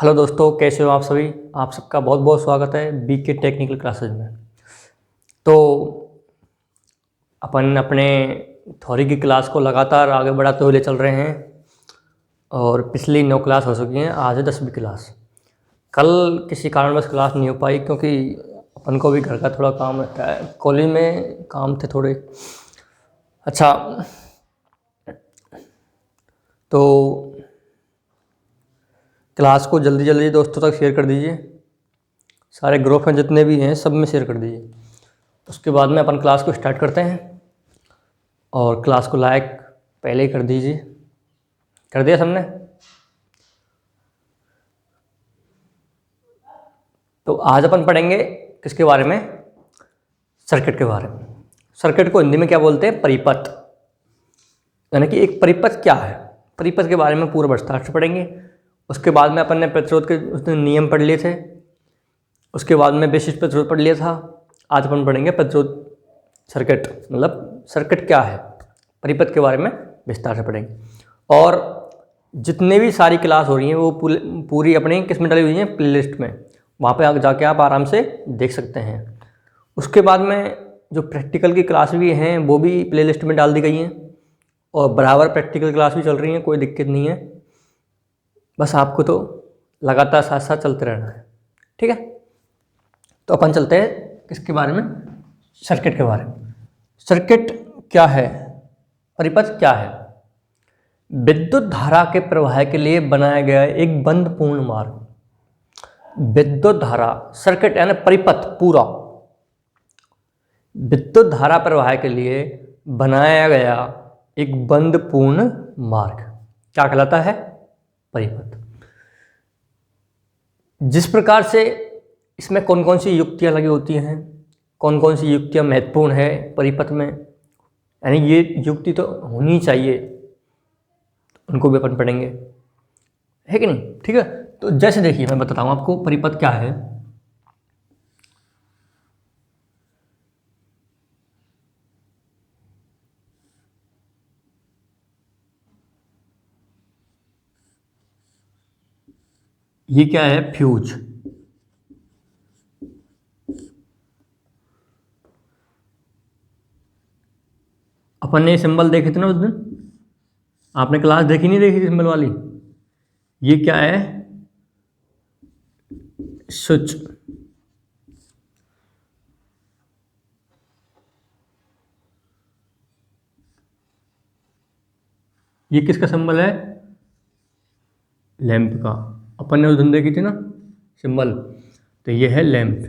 Hello दोस्तों, कैसे हो आप सभी। आप सबका बहुत बहुत स्वागत है बीके टेक्निकल क्लासेज में। तो अपन अपने थ्योरी की क्लास को लगातार आगे बढ़ाते हुए ले चल रहे हैं और पिछली 9 क्लास हो चुकी हैं। आज है 10वीं क्लास। कल किसी कारणवश क्लास नहीं हो पाई क्योंकि अपन को भी घर का थोड़ा काम रहता है, कॉलेज में काम थे थोड़े। अच्छा, तो क्लास को जल्दी जल्दी दोस्तों तक शेयर कर दीजिए। सारे ग्रुप में जितने भी हैं सब में शेयर कर दीजिए। उसके बाद में अपन क्लास को स्टार्ट करते हैं और क्लास को लाइक पहले ही कर दीजिए। कर दिया सबने? तो आज अपन पढ़ेंगे किसके बारे में? सर्किट के बारे में। सर्किट को हिंदी में क्या बोलते हैं? परिपथ। यानी कि एक परिपथ क्या है, परिपथ के बारे में पूरा विस्तार से पढ़ेंगे। उसके बाद में अपन ने प्रतिरोध के उसने नियम पढ़ लिए थे। उसके बाद में विशिष्ट प्रतिरोध पढ़ लिया था। आज अपन पढ़ेंगे प्रतिरोध सर्किट, मतलब सर्किट क्या है, परिपथ के बारे में विस्तार से पढ़ेंगे। और जितने भी सारी क्लास हो रही हैं वो पूरी अपनी किस में डली हुई हैं? प्लेलिस्ट में। वहाँ पे जाके आप आराम से देख सकते हैं। उसके बाद में जो प्रैक्टिकल की क्लास भी हैं वो भी प्लेलिस्ट में डाल दी गई हैं और बराबर प्रैक्टिकल क्लास भी चल रही हैं, कोई दिक्कत नहीं है। बस आपको तो लगातार साथ साथ चलते रहना है, ठीक है। तो अपन चलते हैं किसके बारे में? सर्किट के बारे में। सर्किट क्या है, परिपथ क्या है? विद्युत धारा के प्रवाह के लिए बनाया गया एक बंद पूर्ण मार्ग। विद्युत धारा, सर्किट यानी परिपथ पूरा विद्युत धारा प्रवाह के लिए बनाया गया एक बंद पूर्ण मार्ग क्या कहलाता है? परिपथ। जिस प्रकार से इसमें कौन कौन सी युक्तियाँ लगी होती हैं, कौन कौन सी युक्तियाँ महत्वपूर्ण है परिपथ में, यानी ये युक्ति तो होनी चाहिए, उनको भी अपन पढ़ेंगे, है कि नहीं? ठीक है। तो जैसे देखिए मैं बताता हूँ आपको परिपथ क्या है। ये क्या है? फ्यूज। अपन ने सिंबल देखे थे ना उस दिन, आपने क्लास देखी नहीं देखी सिंबल वाली? ये क्या है? स्विच। ये किसका सिंबल है? लैंप का। अपन ने उस दिन देखी थी ना सिंबल, तो ये है लैंप।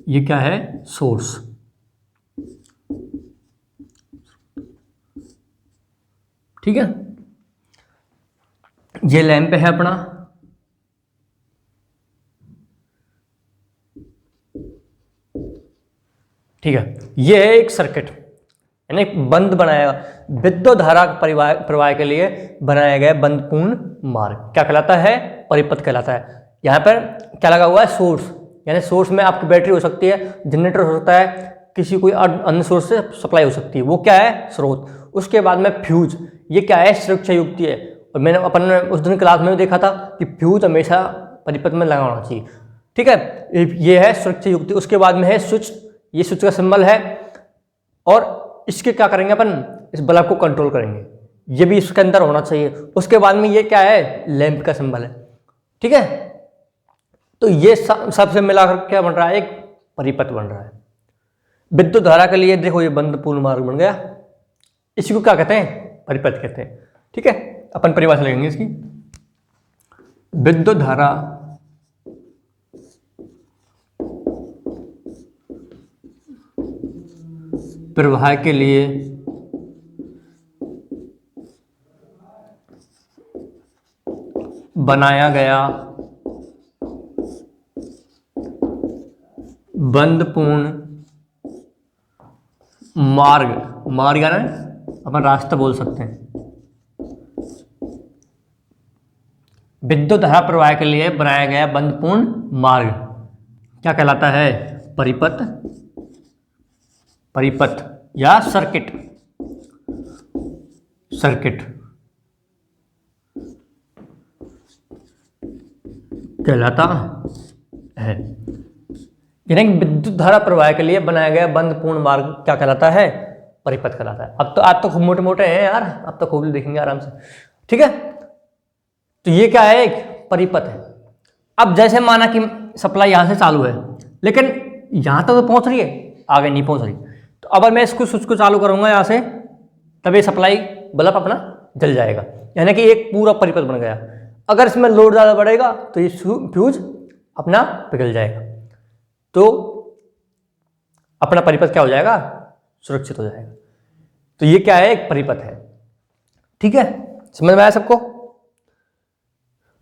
ये क्या है? सोर्स। ठीक है, ये लैंप है अपना। ठीक है, ये है एक सर्किट, यानी बंद बनाया विद्युत धारा प्रवाह के लिए बनाया गया बंद पूर्ण मार्ग क्या कहलाता है? परिपथ कहलाता है। यहाँ पर क्या लगा हुआ है? सोर्स। यानी सोर्स में आपकी बैटरी हो सकती है, जनरेटर हो सकता है, किसी कोई अन्य सोर्स से सप्लाई हो सकती है, वो क्या है? स्रोत। उसके बाद में फ्यूज, ये क्या है? सुरक्षा युक्ति है। और मैंने अपन ने उस दिन क्लास में देखा था कि फ्यूज हमेशा परिपथ में लगा होना चाहिए, ठीक है। ये है सुरक्षा युक्ति। उसके बाद में है स्विच, ये स्विच का सिंबल है और इसके क्या करेंगे अपन? इस बल्ब को कंट्रोल करेंगे, ये भी इसके अंदर होना चाहिए। उसके बाद में ये क्या है? लैंप का सिंबल है, ठीक है। तो ये सबसे मिलाकर क्या बन रहा है? एक परिपथ बन रहा है। विद्युत धारा के लिए देखो ये बंद पूर्ण मार्ग बन गया, इसी को क्या कहते हैं? परिपथ कहते हैं, ठीक है। अपन परिभाषा लगेंगे इसकी। विद्युत धारा प्रवाह के लिए बनाया गया बंद पूर्ण मार्ग, मार्ग यानी अपन रास्ता बोल सकते हैं, विद्युत धारा प्रवाह के लिए बनाया गया बंद पूर्ण मार्ग क्या कहलाता है? परिपथ, परिपथ या सर्किट, सर्किट कहलाता है। यानी कि विद्युत धारा प्रवाह के लिए बनाया गया बंद पूर्ण मार्ग क्या कहलाता है? परिपथ कहलाता है। अब तो आप तो खूब मोटे मोटे हैं यार, अब तो खूब देखेंगे आराम से, ठीक है। तो ये क्या है? एक परिपथ है। अब जैसे माना कि सप्लाई यहां से चालू है, लेकिन यहां तक तो पहुंच रही है, आगे नहीं पहुंच रही, तो अगर मैं इसको स्विच को चालू करूंगा यहां से, तब ये सप्लाई बल्ब अपना जल जाएगा, यानी कि एक पूरा परिपथ बन गया। अगर इसमें लोड ज़्यादा बढ़ेगा तो ये फ्यूज अपना पिघल जाएगा, तो अपना परिपथ क्या हो जाएगा? सुरक्षित हो जाएगा। तो ये क्या है? एक परिपथ है, ठीक है। समझ में आया सबको?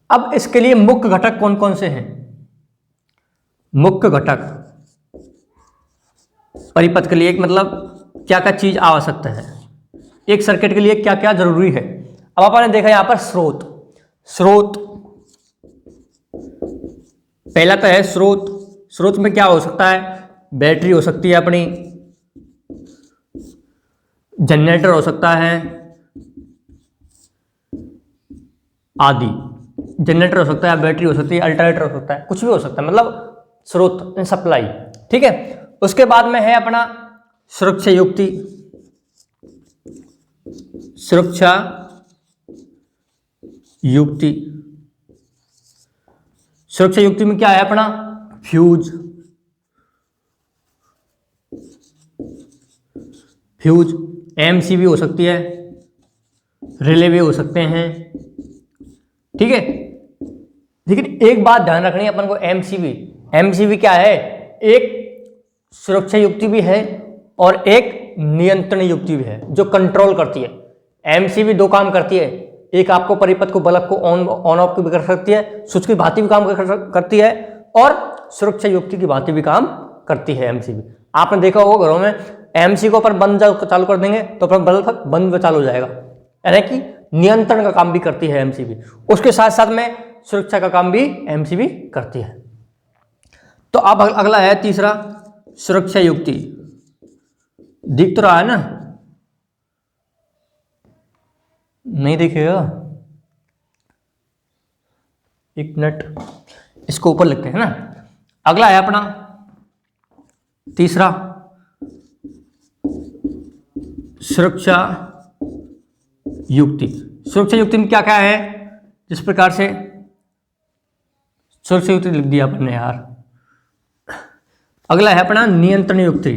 अब इसके लिए मुख्य घटक कौन कौन से हैं? मुख्य घटक परिपथ के लिए एक मतलब क्या क्या चीज आवश्यकता है, एक सर्किट के लिए क्या क्या जरूरी है। अब आपने देखा यहां पर स्रोत, स्रोत पहला तो है स्रोत। स्रोत में क्या हो सकता है? बैटरी हो सकती है अपनी, जनरेटर हो सकता है आदि। जनरेटर हो सकता है, बैटरी हो सकती है, अल्टरनेटर हो सकता है, कुछ भी हो सकता है, मतलब स्रोत, सप्लाई, ठीक है। उसके बाद में है अपना सुरक्षा युक्ति, सुरक्षा युक्ति। सुरक्षा युक्ति में क्या है अपना? फ्यूज, फ्यूज, एमसीबी हो सकती है, रिले भी हो सकते हैं, ठीक है। लेकिन एक बात ध्यान रखनी है अपन को, एमसीबी, एमसीबी क्या है? एक सुरक्षा युक्ति भी है और एक नियंत्रण युक्ति भी है, जो कंट्रोल करती है। एमसीबी दो काम करती है, एक आपको परिपथ को, बल्ब को ऑन ऑफ भी कर सकती है, स्विच की भांति भी काम करती है, और सुरक्षा युक्ति की भांति भी काम करती है एमसीबी। आपने देखा होगा घरों में, एमसी को अपन बंद चालू कर देंगे तो अपन बल्ब बंद चालू हो जाएगा, यानी कि नियंत्रण का काम भी करती है एमसीबी। उसके साथ साथ में सुरक्षा का काम भी एमसीबी करती है। तो अब अगला है तीसरा, सुरक्षा युक्ति। दिख तो रहा है ना? नहीं दिखेगा? एक मिनट, इसको ऊपर लिखते हैं ना। अगला है अपना तीसरा, सुरक्षा युक्ति। सुरक्षा युक्ति में क्या क्या है? जिस प्रकार से सुरक्षा युक्ति लिख दिया आपने यार। अगला है अपना नियंत्रण युक्ति।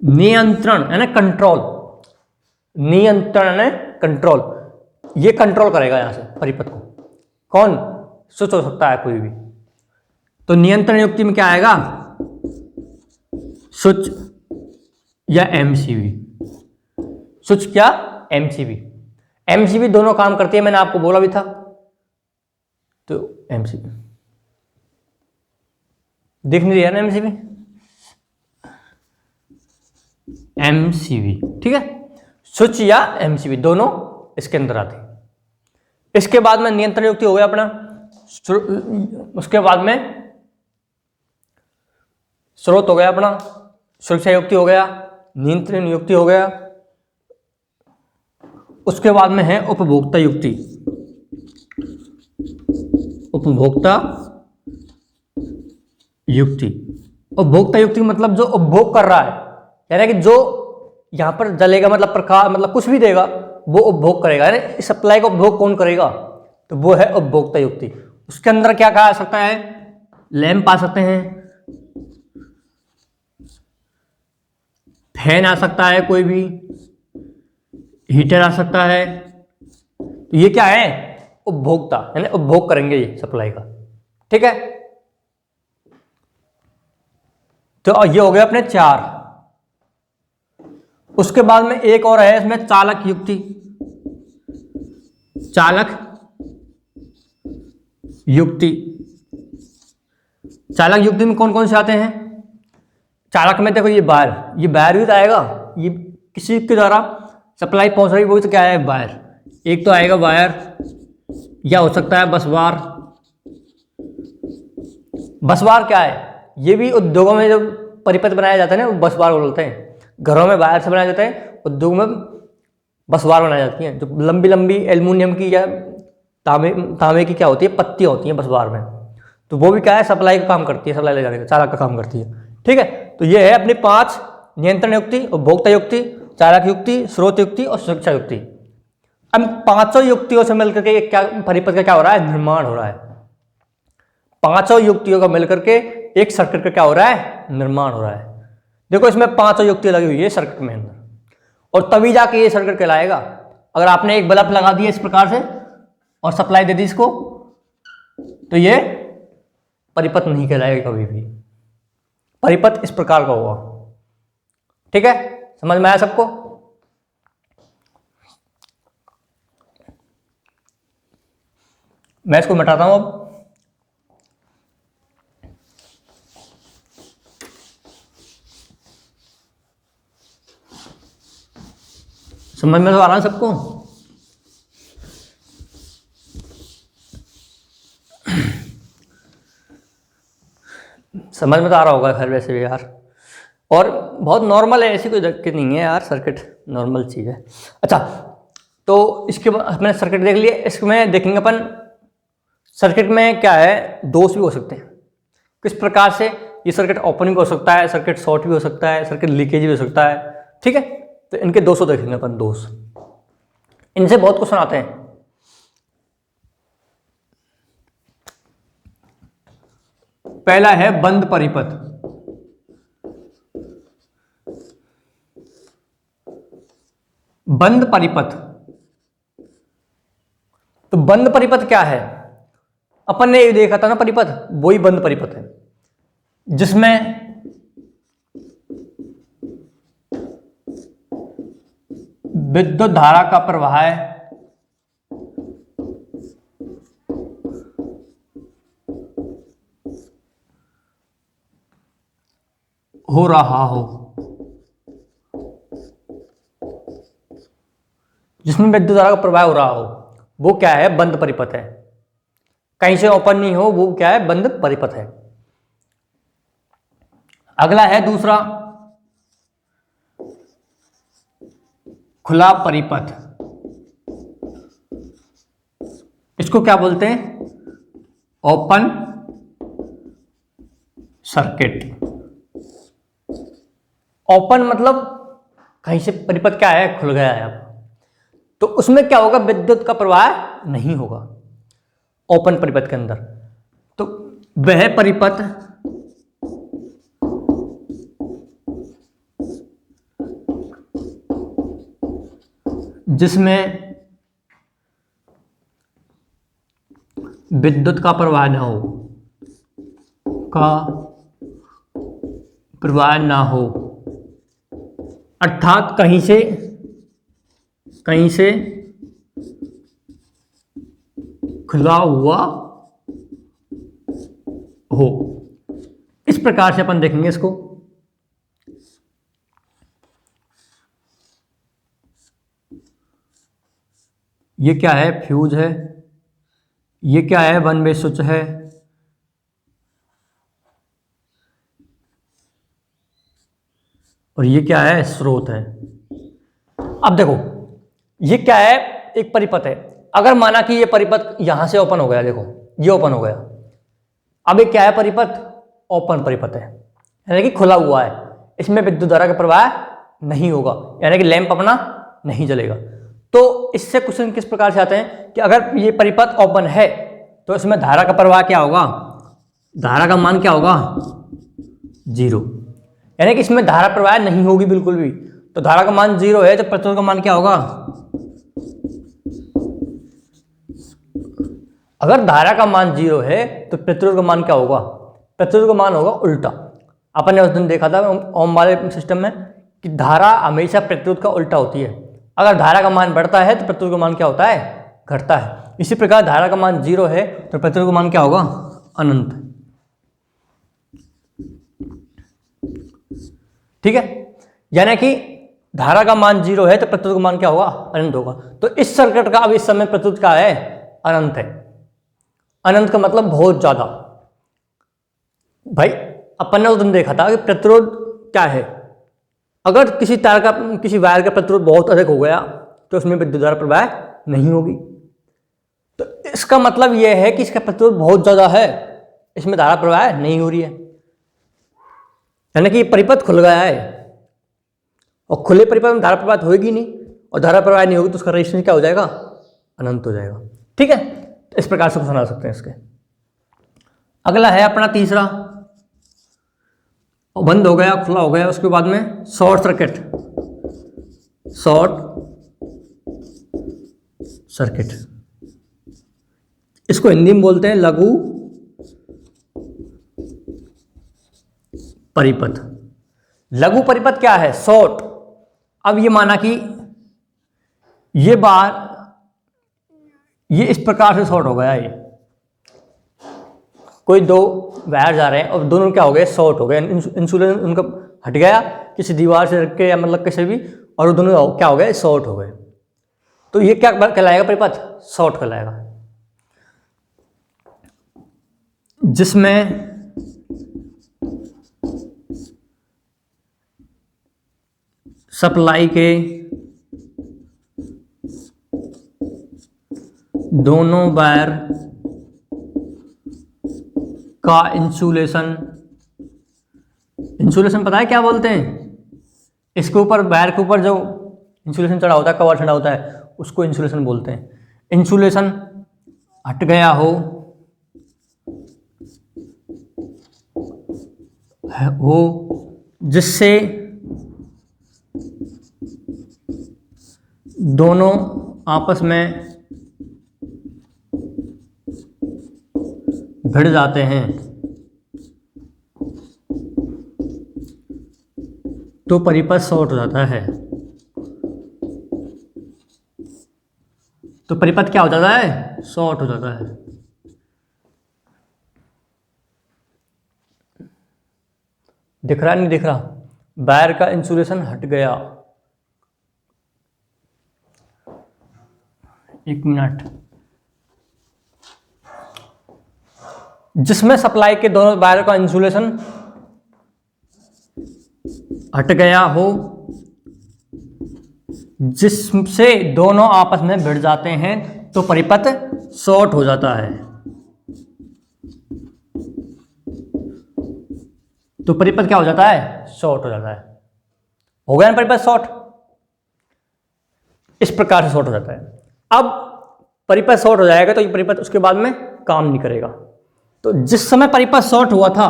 नियंत्रण है ना, कंट्रोल, नियंत्रण है कंट्रोल, ये कंट्रोल करेगा यहां से परिपथ को। कौन? स्विच हो सकता है कोई भी। तो नियंत्रण युक्ति में क्या आएगा? स्विच या एमसीबी, स्विच क्या एमसीबी। एमसीबी दोनों काम करती है, मैंने आपको बोला भी था। तो एमसीबी दिख नहीं रहा ना, एमसीबी, एमसीबी, ठीक है। स्विच या एमसीबी दोनों इसके अंदर आते हैं। इसके बाद में नियंत्रण युक्ति हो गया अपना, उसके बाद में स्रोत हो गया अपना, सुरक्षा युक्ति हो गया, नियंत्रण युक्ति हो गया। उसके बाद में है उपभोक्ता युक्ति। उपभोक्ता युक्ति, उपभोक्ता युक्ति मतलब जो उपभोग कर रहा है, यानी कि जो यहां पर जलेगा, मतलब प्रकाश, मतलब कुछ भी देगा, वो उपभोग करेगा। यानी सप्लाई का उपभोग कौन करेगा? तो वो है उपभोक्ता युक्ति। उसके अंदर क्या कहा जा सकता है? लैंप आ सकते हैं, फैन आ सकता है, कोई भी हीटर आ सकता है। तो ये क्या है? उपभोक्ता, यानी उपभोग करेंगे ये सप्लाई का, ठीक है। तो ये हो गया अपने चार। उसके बाद में एक और है इसमें, चालक युक्ति। चालक युक्ति, चालक युक्ति में कौन कौन से आते हैं? चालक में देखो, ये वायर भी तो आएगा, ये किसी के द्वारा सप्लाई पहुंच रही, वो तो क्या है? वायर। एक तो आएगा वायर, या हो सकता है बस बार। बस बार क्या है? ये भी उद्योगों में जो परिपथ बनाया जाता है ना, वो बस बार बोलते हैं। घरों में वायर से बनाया जाता है, उद्योग में बस बार बनाई जाती हैं, जो लंबी लंबी एल्युमिनियम की या तांबे की क्या होती है, पत्तियां होती हैं बस बार में। तो वो भी क्या है, सप्लाई का काम करती है, सप्लाई ले जाने का, चालक का काम करती है। ठीक है, तो ये है अपनी 5 नियंत्रण युक्ति, उपभोक्ता युक्ति, चालक युक्ति, स्रोत युक्ति और सुरक्षा युक्ति। अब 5 युक्तियों से मिलकर के क्या परिपथ का क्या हो रहा है, निर्माण हो रहा है। 5 युक्तियों का मिलकर के एक सर्किट का क्या हो रहा है, निर्माण हो रहा है। देखो इसमें 5 युक्तियां लगी हुई है सर्किट में अंदर, और तभी जाके ये सर्किट कहलाएगा। अगर आपने एक बल्ब लगा दिया इस प्रकार से और सप्लाई दे दी इसको, तो ये परिपथ नहीं कहलाएगा कभी भी। परिपथ इस प्रकार का होगा। ठीक है, समझ में आया सबको? मैं इसको मिटाता हूं अब। समझ में तो आ रहा है सबको? समझ में तो आ रहा होगा खैर वैसे भी यार, और बहुत नॉर्मल है, ऐसी कोई दिक्कत नहीं है यार, सर्किट नॉर्मल चीज़ है। अच्छा, तो इसके बाद मैंने सर्किट देख लिया, इसमें देखेंगे अपन सर्किट में क्या है, दोष भी हो सकते हैं। किस प्रकार से ये सर्किट ओपनिंग हो सकता है, सर्किट शॉर्ट भी हो सकता है, सर्किट लीकेज भी हो सकता है। ठीक है, तो इनके दोषों देखेंगे अपन, दोष इनसे बहुत क्वेश्चन आते हैं। पहला है बंद परिपथ। बंद परिपथ, तो बंद परिपथ क्या है? अपन ने ये देखा था ना परिपथ, वही बंद परिपथ है जिसमें विद्युत धारा का प्रवाह हो रहा हो, जिसमें विद्युत धारा का प्रवाह हो रहा हो, वो क्या है, बंद परिपथ है। कहीं से ओपन नहीं हो, वो क्या है, बंद परिपथ है। अगला है दूसरा खुला परिपथ। इसको क्या बोलते हैं, ओपन सर्किट। ओपन मतलब कहीं से परिपथ क्या है, खुल गया है अब, तो उसमें क्या होगा, विद्युत का प्रवाह नहीं होगा ओपन परिपथ के अंदर। तो वह परिपथ जिसमें विद्युत का प्रवाह ना हो, अर्थात कहीं से खुला हुआ हो। इस प्रकार से अपन देखेंगे इसको। ये क्या है, फ्यूज है। ये क्या है, वन वे स्विच है। और ये क्या है, स्रोत है। अब देखो ये क्या है, एक परिपथ है। अगर माना कि ये परिपथ यहां से ओपन हो गया, देखो ये ओपन हो गया, अब ये क्या है, परिपथ ओपन परिपथ है, यानी कि खुला हुआ है, इसमें विद्युत धारा का प्रवाह नहीं होगा, यानी कि लैंप अपना नहीं जलेगा। तो इससे क्वेश्चन किस प्रकार से आते हैं कि अगर ये परिपथ ओपन है तो इसमें धारा का प्रवाह क्या होगा, धारा का मान क्या होगा, 0, यानी कि इसमें धारा प्रवाह नहीं होगी बिल्कुल भी। तो धारा का मान 0 है तो प्रतिरोध का मान क्या होगा, अगर धारा का मान 0 है तो प्रतिरोध का मान क्या होगा, प्रतिरोध का मान होगा उल्टा। अपन ने उस दिन देखा था ओम वाले सिस्टम में कि धारा हमेशा प्रतिरोध का उल्टा होती है। अगर धारा का मान बढ़ता है तो प्रतिरोध का मान क्या होता है, घटता है। इसी प्रकार धारा का मान 0 है तो प्रतिरोध का मान क्या होगा, अनंत। ठीक है, यानी कि धारा का मान 0 है तो प्रतिरोध का मान क्या होगा, अनंत होगा। तो इस सर्किट का अब इस समय प्रतिरोध क्या है, अनंत है। अनंत का मतलब बहुत ज़्यादा। भाई अपन ने उस दिन देखा था कि प्रतिरोध क्या है, अगर किसी तार का, किसी वायर का प्रतिरोध बहुत अधिक हो गया तो उसमें विद्युत धारा प्रवाह नहीं होगी। तो इसका मतलब यह है कि इसका प्रतिरोध बहुत ज़्यादा है, इसमें धारा प्रवाह नहीं हो रही है, यानी कि परिपथ खुल गया है। और खुले परिपथ में धारा प्रवाह होगी नहीं, और धारा प्रवाह नहीं होगी तो उसका रेजिस्टेंस क्या हो जाएगा, अनंत हो जाएगा। ठीक है, तो इस प्रकार से सुना सकते हैं इसके। अगला है अपना तीसरा, बंद हो गया, खुला हो गया, उसके बाद में शॉर्ट सर्किट। शॉर्ट सर्किट इसको हिंदी में बोलते हैं लघु परिपथ। लघु परिपथ क्या है, शॉर्ट। अब ये माना कि ये बार ये इस प्रकार से शॉर्ट हो गया, ये कोई दो वायर जा रहे हैं और दोनों क्या हो गए, शॉर्ट हो गए, इंसुलेशन उनका हट गया किसी दीवार से रख के या मतलब किसी भी, और वो दोनों क्या हो गए, शॉर्ट हो गए। तो ये क्या कहलाएगा, परिपथ शॉर्ट कहलाएगा। जिसमें सप्लाई के दोनों वायर का इंसुलेशन पता है क्या बोलते हैं, इसके ऊपर वायर के ऊपर जो इंसुलेशन चढ़ा होता है, कवर चढ़ा होता है, उसको इंसुलेशन बोलते हैं। इंसुलेशन हट गया हो जिससे दोनों आपस में भिड़ जाते हैं तो परिपथ शॉर्ट हो जाता है। तो परिपथ क्या हो जाता है, शॉर्ट हो जाता है। दिख रहा नहीं दिख रहा, वायर का इंसुलेशन हट गया। एक मिनट, जिसमें सप्लाई के दोनों वायर का इंसुलेशन हट गया हो जिससे दोनों आपस में भिड़ जाते हैं तो परिपथ शॉर्ट हो जाता है। तो परिपथ क्या हो जाता है, शॉर्ट हो जाता है। हो गया ना परिपथ शॉर्ट, इस प्रकार से शॉर्ट हो जाता है। अब परिपथ शॉर्ट हो जाएगा तो ये परिपथ उसके बाद में काम नहीं करेगा। तो जिस समय परिपथ शॉर्ट हुआ था,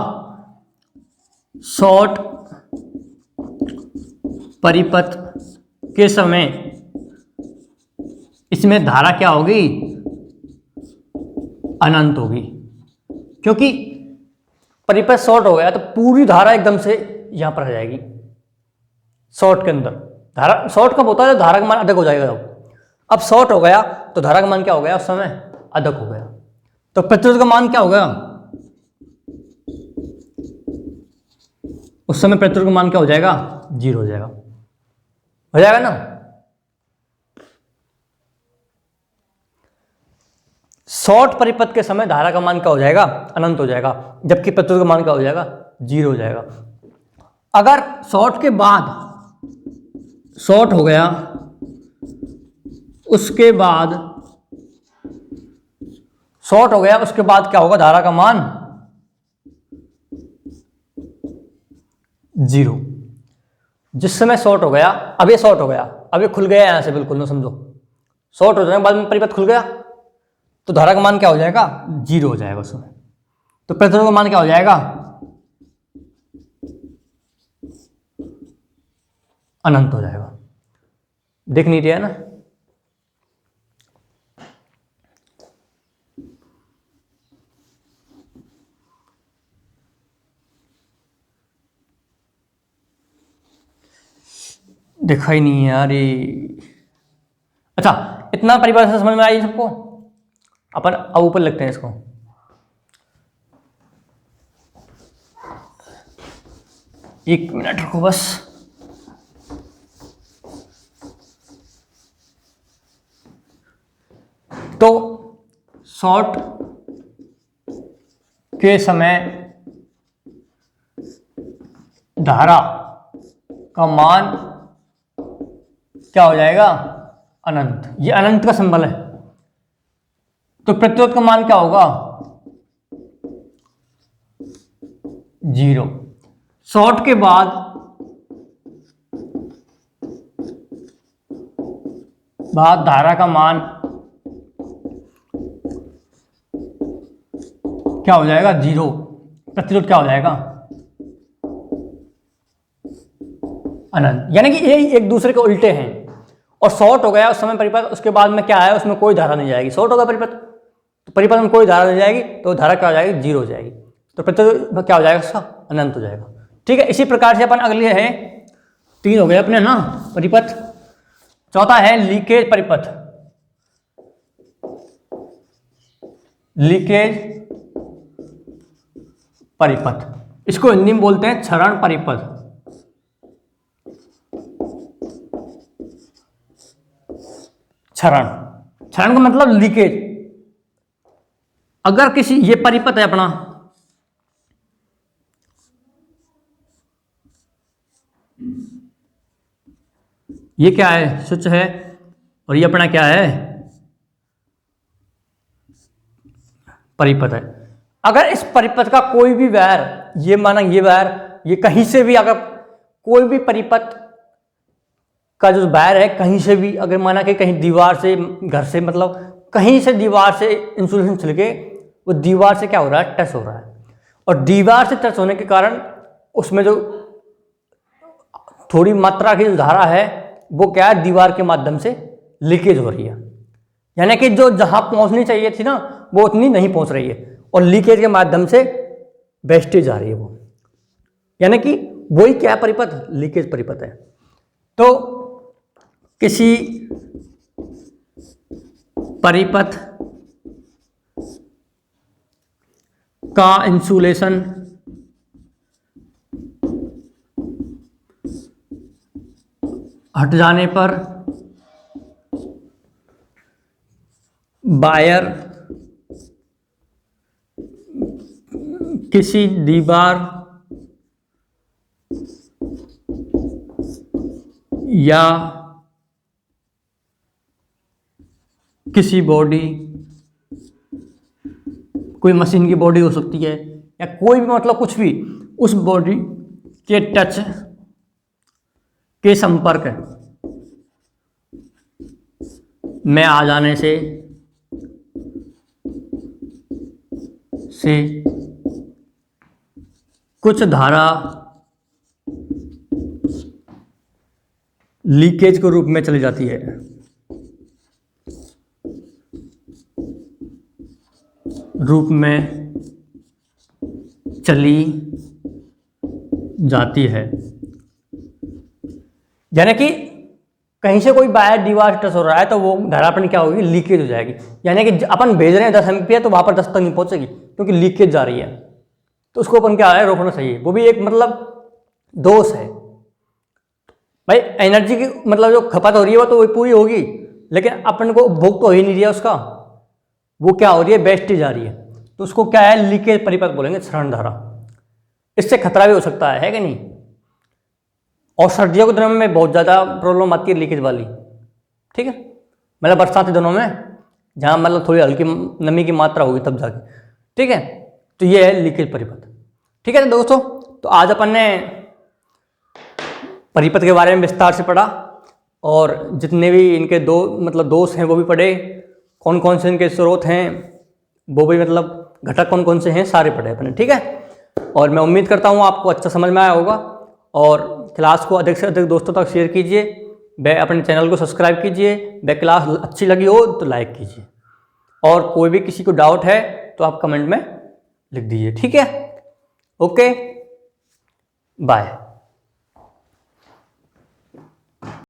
शॉर्ट परिपथ के समय इसमें धारा क्या होगी, अनंत होगी, क्योंकि परिपथ शॉर्ट हो गया तो पूरी धारा एकदम से यहां पर आ जाएगी। शॉर्ट के अंदर धारा, शॉर्ट कब होता है, धारा का मान अधिक हो जाएगा। अब शॉर्ट हो गया तो धारा का मान क्या हो गया, उस समय अधिक हो गया। तो प्रतिरोध का मान क्या हो गया, उस समय प्रतिरोध का मान क्या हो जाएगा, 0 हो जाएगा। हो जाएगा ना। शॉर्ट परिपथ के समय धारा का मान क्या हो जाएगा, अनंत हो जाएगा, जबकि प्रतिरोध का मान क्या हो जाएगा, 0 हो जाएगा। अगर शॉर्ट के बाद शॉर्ट हो गया, उसके बाद शॉर्ट हो गया, उसके बाद क्या होगा, धारा का मान 0। जिस समय शॉर्ट हो गया, अब ये शॉर्ट हो गया, अब ये खुल गया यहां से बिल्कुल, ना समझो, शॉर्ट हो जाने के बाद में परिपथ खुल गया तो धारा का मान क्या हो जाएगा, 0 हो जाएगा उसमें। तो प्रतिरोध का मान क्या हो जाएगा, अनंत हो जाएगा। दिख नहीं रहा है ना। दिखाई नहीं है यार ये। अच्छा, इतना परिभाषा समझ में आई सबको। अपन अब ऊपर लिखते हैं इसको। एक मिनट रुको बस। तो शॉर्ट के समय धारा का मान क्या हो जाएगा, अनंत। ये अनंत का सिंबल है, तो प्रतिरोध का मान क्या होगा, 0। शॉर्ट के बाद धारा का मान क्या हो जाएगा, 0। प्रतिरोध क्या हो जाएगा, अनंत। यानी कि ये एक दूसरे के उल्टे हैं। और शॉर्ट हो गया उस समय परिपथ, उसके बाद में क्या है, उसमें कोई धारा नहीं जाएगी। शॉर्ट होगा परिपथ, तो परिपथ में कोई धारा नहीं जाएगी, तो धारा क्या हो जाएगी, 0 हो जाएगी। तो प्रतिरोध क्या हो जाएगा उसका, अनंत हो जाएगा। ठीक है, इसी प्रकार से अपन अगले है 3 हो गए अपने ना परिपथ। चौथा है लीकेज परिपथ। लीकेज परिपथ, इसको हिंदी में बोलते हैं क्षरण परिपथ। क्षरण, क्षरण का मतलब लीकेज। अगर किसी, ये परिपथ है अपना, ये क्या है, स्विच है, और ये अपना क्या है, परिपथ है। अगर इस परिपथ का कोई भी वायर, ये माना ये वायर, ये कहीं से भी, अगर कोई भी परिपथ का जो वायर है कहीं से भी, अगर माना कि कहीं दीवार से, घर से, मतलब कहीं से दीवार से इंसुलेशन छिलके वो दीवार से क्या हो रहा है, टच हो रहा है, और दीवार से टच होने के कारण उसमें जो थोड़ी मात्रा की जो धारा है वो क्या है, दीवार के माध्यम से लीकेज हो रही है। यानी कि जो जहां पहुंचनी चाहिए थी ना वो उतनी नहीं पहुंच रही है, और लीकेज के माध्यम से वेस्टेज आ रही है वो। यानी कि वही क्या परिपथ, लीकेज परिपथ है। तो किसी परिपथ का इंसुलेशन हट जाने पर वायर किसी दीवार या किसी बॉडी, कोई मशीन की बॉडी हो सकती है या कोई भी, मतलब कुछ भी, उस बॉडी के टच के संपर्क में आ जाने से कुछ धारा लीकेज के रूप में चली जाती है। रूप में चली जाती है। यानी कि कहीं से कोई वायर दीवार टच हो रहा है तो वो धारा अपनी क्या होगी, लीकेज हो जाएगी। यानी कि अपन भेज रहे हैं 10 एम्पीयर तो वहां पर 10 तक नहीं पहुंचेगी क्योंकि लीकेज जा रही है, तो उसको अपन क्या है, रोकना चाहिए। वो भी एक मतलब दोष है भाई, एनर्जी की मतलब जो खपत हो रही है वो तो वही पूरी होगी, लेकिन अपन को उपभोग तो हो ही नहीं रहा उसका, वो क्या हो रही है, वेस्टेज जा रही है। तो उसको क्या है, लीकेज परिपथ बोलेंगे, क्षरण धारा। इससे खतरा भी हो सकता है कि नहीं। और सर्दियों के दिनों में बहुत ज़्यादा प्रॉब्लम आती है लीकेज वाली, ठीक है, मतलब बरसाती दिनों में जहाँ मतलब थोड़ी हल्की नमी की मात्रा होगी तब जाके, ठीक है। तो ये है लीकेज परिपथ, ठीक है दोस्तों। तो आज अपन ने परिपथ के बारे में विस्तार से पढ़ा, और जितने भी इनके मतलब दोष हैं वो भी पढ़े, कौन कौन से इनके स्रोत हैं वो भी, मतलब घटक कौन कौन से हैं सारे पढ़े अपने, ठीक है। और मैं उम्मीद करता हूँ आपको अच्छा समझ में आया होगा, और क्लास को अधिक से अधिक दोस्तों तक शेयर कीजिए, वे अपने चैनल को सब्सक्राइब कीजिए, वे क्लास अच्छी लगी हो तो लाइक कीजिए, और कोई भी किसी को डाउट है तो आप कमेंट में लिख दीजिए, ठीक है। Okay, bye.